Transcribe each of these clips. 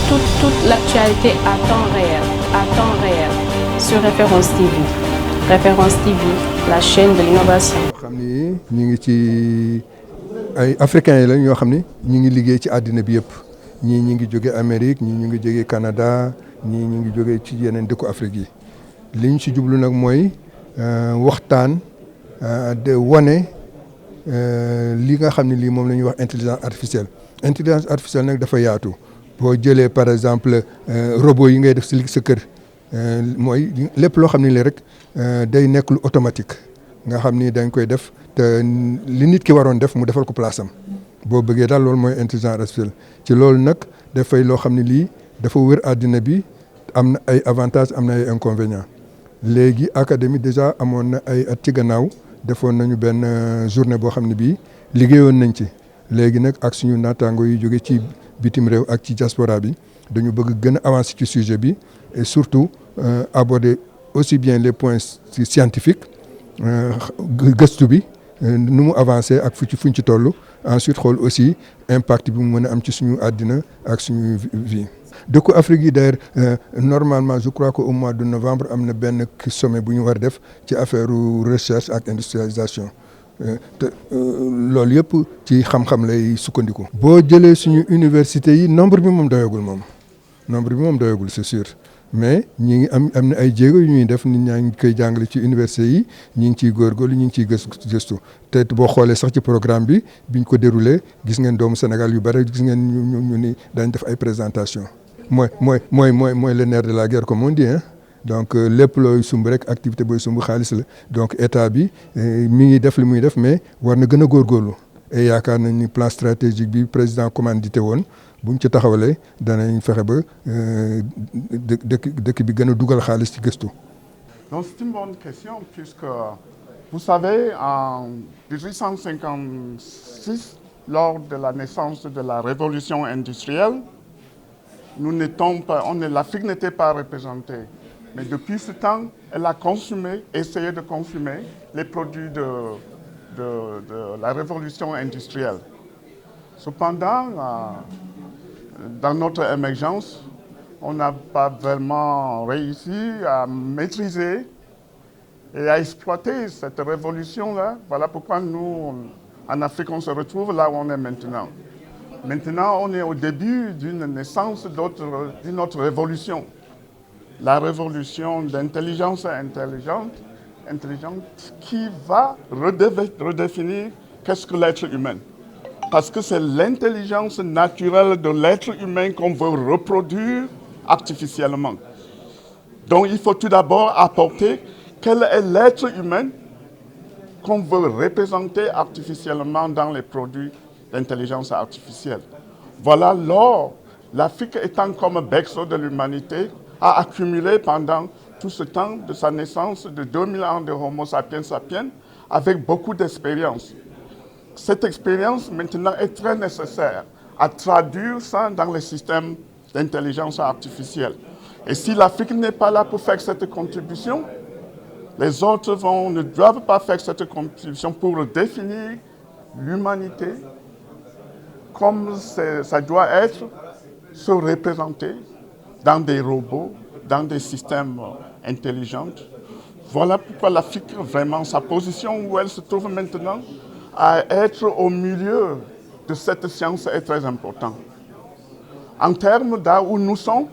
toute l'actualité à temps réel, sur Référence TV. Référence TV, la chaîne de l'innovation. xam ni ñu ngi ci ay africains yi la ñoo xam ni ñu ngi liggéey ci àddina bi yëpp ñii ñu ngi jóge Amérique ñii ñu ngi jóge Canada ñii ñu ngi jóge ci yeneen dëkku Afrique yi li ñu ci jublu nag mooy waxtaan de wane li nga xam ne lii moom la ñuy wax intelligence artificielle nag dafa yaatu boo jëlee par exemple robot yi ngay def si sa kër mooy lépp loo xam ne li rek day nekk lu automatique nga xam ni dañ koy def te li nit ki waroon def mu defal ko place am boo bëggee daal loolu mooy intelligence artificielle ci loolu nag dafay loo xam ne lii dafa wër àddina bi am na ay avantages am na ay inconvénients léegi académie déjà amoon na ay at ci gannaaw defoon nañu benn journée boo xam ne bii liggéeyoon nañ ci léegi nag ak suñu naataango yu jóge ci bitim réew ak ci diaspora bi dañu bëgg gën a avancer ci sujet bi et surtout aborder aussi bien les points scientifiques gëstu bi nu mu avancer ak fuñ ci toll ensuite xool aussi impact bi mu mën a am ci suñu àddina ak suñu vie. dëkku Afrique yi d'ailleurs normalement je crois que au mois de novembre am na benn sommet bu ñu war def ci affaire recherche ak industrialisation te loolu yëpp ci xam-xam lay sukkandiku. boo jëlee suñu université yi nombre bi moom doyagul c'est sûr mais ñi ngi am na ay jéego yu ñuy def nit ñaa ngi koy jàngale ci université yi ñi ngi ciy góorgóorlu ñi ngi ciy gëstu te boo xoolee sax ci programme bi biñ ko déroulé gis ngeen doomu Sénégal yu bëri gis ngeen ñu ni dañ def ay présentation mooy le nerf de la guerre comme on dit hein. Donc lépp looy sumb rek activité booy sumb xaalis la donc état bi mi ngi def li muy def mais war na gën a góorgóorlu et yaakaar nañ ni plan stratégique bi président commandité woon buñ ci taxawalee danañ fexe ba dëkk bi gën a dugal xaalis ci gëstu. Donc c'est une bonne question puisque vous savez en 1856 lors de la naissance de la révolution industrielle l'Afrique n'était pas représentée. Mais depuis ce temps, elle a essayé de consommer les produits de la révolution industrielle. Cependant, dans notre émergence, on n'a pas vraiment réussi à maîtriser et à exploiter cette révolution-là. Voilà pourquoi nous, en Afrique, on se retrouve là où on est maintenant. Maintenant, on est au début d'une naissance d'une autre révolution. La révolution d'intelligence intelligente qui va redéfinir qu'est-ce que l'être humain. Parce que c'est l'intelligence naturelle de l'être humain qu'on veut reproduire artificiellement. Donc il faut tout d'abord apporter quel est l'être humain qu'on veut représenter artificiellement dans les produits d'intelligence artificielle. Voilà, l'Afrique étant comme berceau de l'humanité, a accumulé pendant tout ce temps de sa naissance de 2000 ans de Homo sapiens sapiens avec beaucoup d'expérience. Cette expérience maintenant est très nécessaire à traduire ça dans les systèmes d'intelligence artificielle. Et si l'Afrique n'est pas là pour faire cette contribution, les autres ne doivent pas faire cette contribution pour définir l'humanité comme ça doit être, se représenter dans des robots, dans des systèmes intelligents. Voilà pourquoi l'Afrique, vraiment, sa position où elle se trouve maintenant, à être au milieu de cette science est très important. En termes d'à où nous sommes,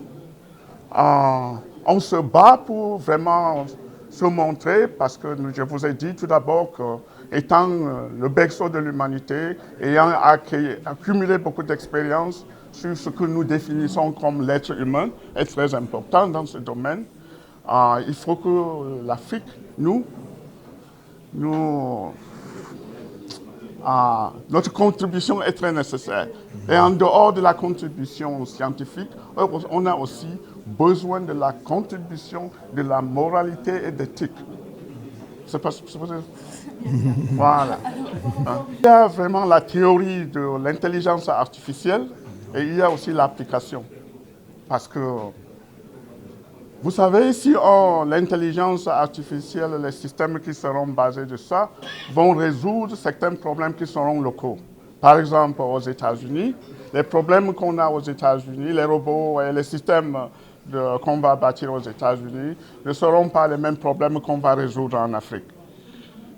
on se bat pour vraiment se montrer parce que je vous ai dit tout d'abord qu'étant le berceau de l'humanité, ayant accumulé beaucoup d'expérience sur ce que nous définissons comme l'être humain est très important dans ce domaine. Il faut que l'Afrique, notre contribution est très nécessaire. Et en dehors de la contribution scientifique, on a aussi besoin de la contribution de la moralité et d'éthique. C'est pas voilà. Il y a vraiment la théorie de l'intelligence artificielle et il y a aussi l'application. Parce que, vous savez, si l'intelligence artificielle, les systèmes qui seront basés de ça, vont résoudre certains problèmes qui seront locaux. Par exemple, aux États-Unis, les problèmes qu'on a aux États-Unis, les robots et les systèmes qu'on va bâtir aux États-Unis ne seront pas les mêmes problèmes qu'on va résoudre en Afrique.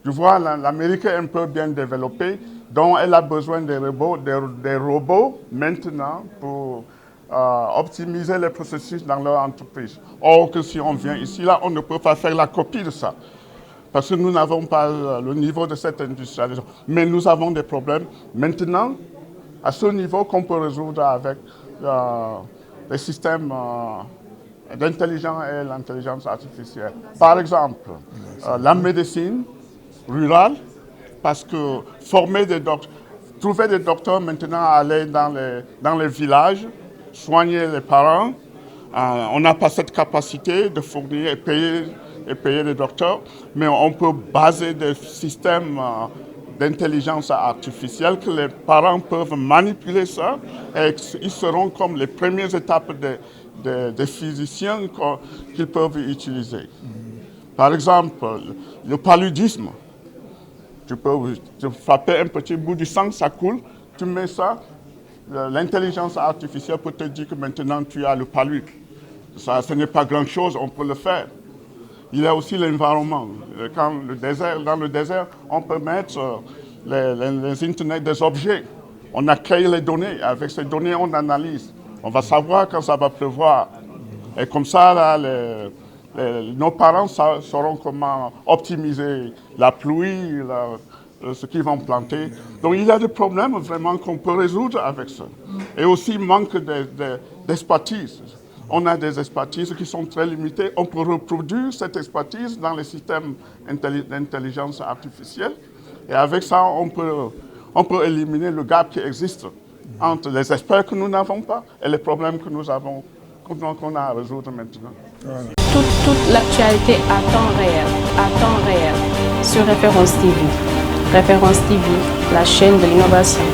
Je vois l'Amérique est un peu bien développée, donc elle a besoin des robots maintenant pour optimiser les processus dans leur entreprise. Or que si on vient ici, là, on ne peut pas faire la copie de ça. Parce que nous n'avons pas le niveau de cette industrialisation. Mais nous avons des problèmes maintenant, à ce niveau, qu'on peut résoudre avec les systèmes d'intelligence et l'intelligence artificielle. Par exemple, la médecine rurale, parce que trouver des docteurs maintenant à aller dans les villages, soigner les parents, on n'a pas cette capacité de fournir et payer les docteurs, mais on peut baser des systèmes d'intelligence artificielle que les parents peuvent manipuler ça et ils seront comme les premières étapes des physiciens qu'ils peuvent utiliser. Par exemple, le paludisme. Tu peux te frapper un petit bout du sang, ça coule, tu mets ça, l'intelligence artificielle peut te dire que maintenant tu as le palud. Ça, ce n'est pas grand-chose, on peut le faire. Il y a aussi l'environnement. Dans le désert, on peut mettre les Internet des objets. On a créé les données. Avec ces données, on analyse. On va savoir quand ça va pleuvoir. Et comme ça, là, nos parents sauront comment optimiser la pluie, ce qu'ils vont planter. Donc il y a des problèmes vraiment qu'on peut résoudre avec ça. Et aussi manque d'expertise. On a des expertises qui sont très limitées. On peut reproduire cette expertise dans les systèmes d'intelligence artificielle. Et avec ça, on peut éliminer le gap qui existe entre les experts que nous n'avons pas et les problèmes que nous avons, qu'on a à résoudre maintenant. Voilà. Toute l'actualité à temps réel, sur Référence TV. Référence TV, la chaîne de l'innovation.